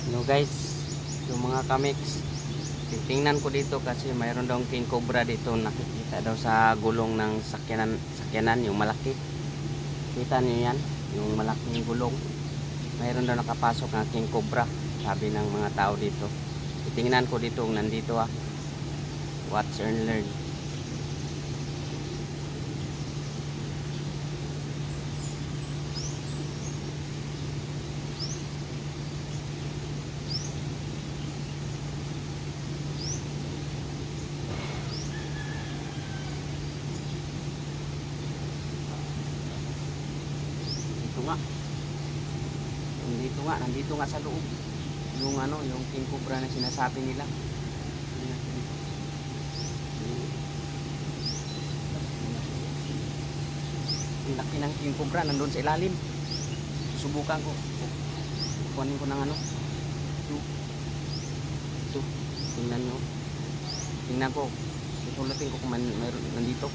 No guys, yung mga kamiks, titingnan ko dito kasi mayroon daw king cobra dito, nakikita daw sa gulong ng sakyanan yung malaki. Kita niyo yan, yung malaking gulong. Mayroon daw nakapasok na king cobra, sabi ng mga tao dito. Titingnan ko dito kung nandito watch and learn. Nandito nga sa loob yung yung king cobra na sinasabi nila. Ang laki ng king cobra nandun sa ilalim. Subukan ko, kukunin ko ng ito, tingnan ko, tutulutin ko kung mayroon nandito.